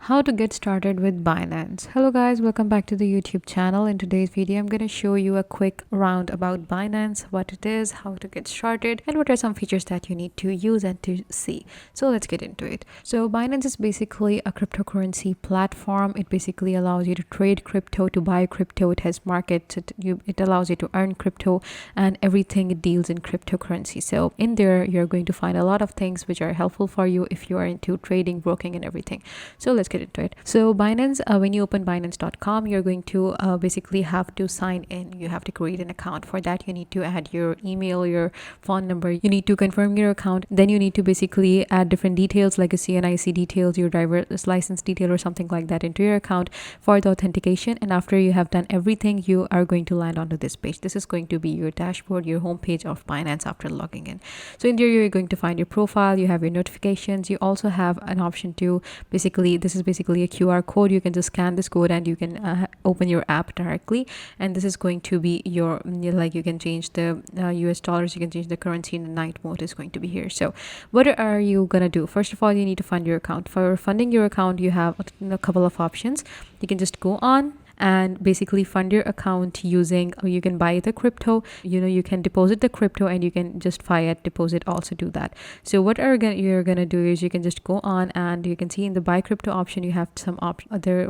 How to get started with Binance. Hello guys, welcome back to the YouTube channel. In today's video I'm going to show you a quick round about Binance, what it is, how to get started, and what are some features that you need to use and to see. So let's get into it. So Binance is basically a cryptocurrency platform. It basically allows you to trade crypto, to buy crypto. It has markets, it allows you to earn crypto, and everything it deals in cryptocurrency. So in there you're going to find a lot of things which are helpful for you if you are into trading, broking, and everything. So let's get into it. So Binance, when you open binance.com, you're going to basically have to sign in. You have to create an account. For that you need to add your email, your phone number. You need to confirm your account. Then you need to basically add different details like a CNIC details, your driver's license detail or something like that into your account for the authentication. And after you have done everything, you are going to land onto this page. This is going to be your dashboard, your home page of Binance after logging in. So in there you're going to find your profile, you have your notifications. You also have an option to basically, this is basically a QR code. You can just scan this code and you can open your app directly, and this is going to be your, like, you can change the US dollars, you can change the currency, in the night mode is going to be here. So what are you gonna do? First of all, you need to fund your account. For funding your account, you have a couple of options. You can just go on and basically fund your account using, you can buy the crypto, you can deposit the crypto, and you can just fiat deposit also do that. So what you're gonna do is you can just go on and you can see in the buy crypto option you have some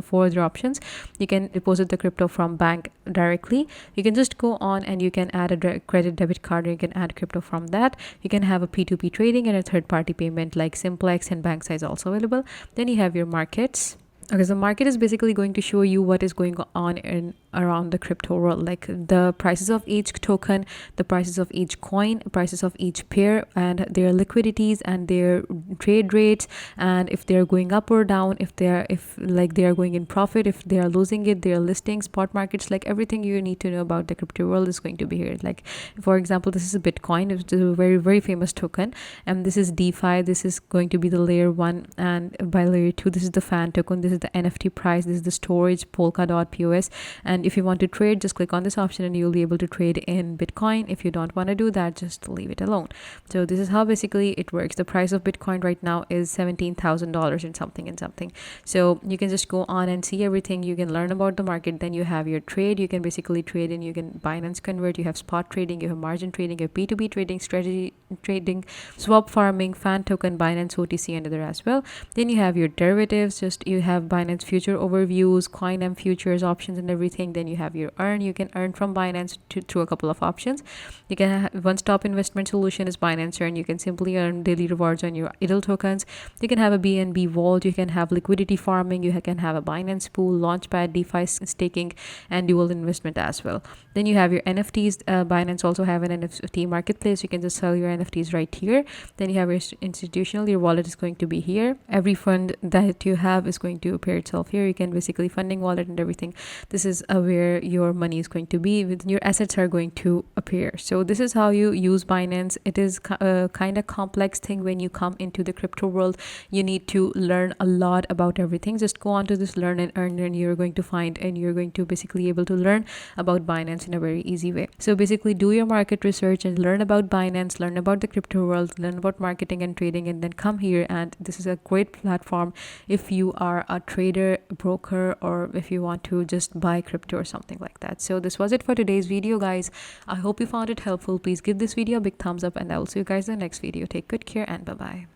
four other options. You can deposit the crypto from bank directly. You can just go on and you can add a credit debit card, or you can add crypto from that. You can have a P2P trading and a third-party payment like Simplex and bank size also available. Then you have your markets. Okay, so market is basically going to show you what is going on in around the crypto world, like the prices of each token, the prices of each coin, prices of each pair, and their liquidities and their trade rates, and if they're going up or down, if they are going in profit, if they are losing it, their listings, spot markets, like everything you need to know about the crypto world is going to be here. Like for example, this is a Bitcoin. It's a very, very famous token, and this is DeFi. This is going to be the layer 1, and by layer 2 this is the fan token. This is the NFT price. This is the storage, Polkadot POS. And if you want to trade, just click on this option and you'll be able to trade in Bitcoin. If you don't want to do that, just leave it alone. So this is how basically it works. The price of Bitcoin right now is $17,000 and something. So you can just go on and see everything. You can learn about the market. Then you have your trade. You can basically trade in, you can Binance Convert, you have spot trading, you have margin trading, you have P2P trading, strategy trading, swap farming, fan token, Binance OTC, and other as well. Then you have your derivatives. Just you have Binance future overviews, coin and futures options and everything. Then you have your earn. You can earn from Binance through a couple of options. You can have one-stop investment solution is Binance Earn. You can simply earn daily rewards on your idle tokens. You can have a BNB vault. You can have liquidity farming. You can have a Binance pool, launchpad, DeFi staking, and dual investment as well. Then you have your NFTs. Binance also have an NFT marketplace. You can just sell your NFTs right here. Then you have your institutional. Your wallet is going to be here. Every fund that you have is going to appear itself here. You can basically funding wallet and everything. This is where your money is going to be, with your assets are going to appear. So this is how you use Binance. It is a kind of complex thing. When you come into the crypto world, you need to learn a lot about everything. Just go on to this learn and earn, and you're going to find, and you're going to basically able to learn about Binance in a very easy way. So basically do your market research and learn about Binance, learn about the crypto world, learn about marketing and trading, and then come here. And this is a great platform if you are a trader, broker, or if you want to just buy crypto or something like that. So this was it for today's video, guys. I hope you found it helpful. Please give this video a big thumbs up, and I will see you guys in the next video. Take good care and bye bye.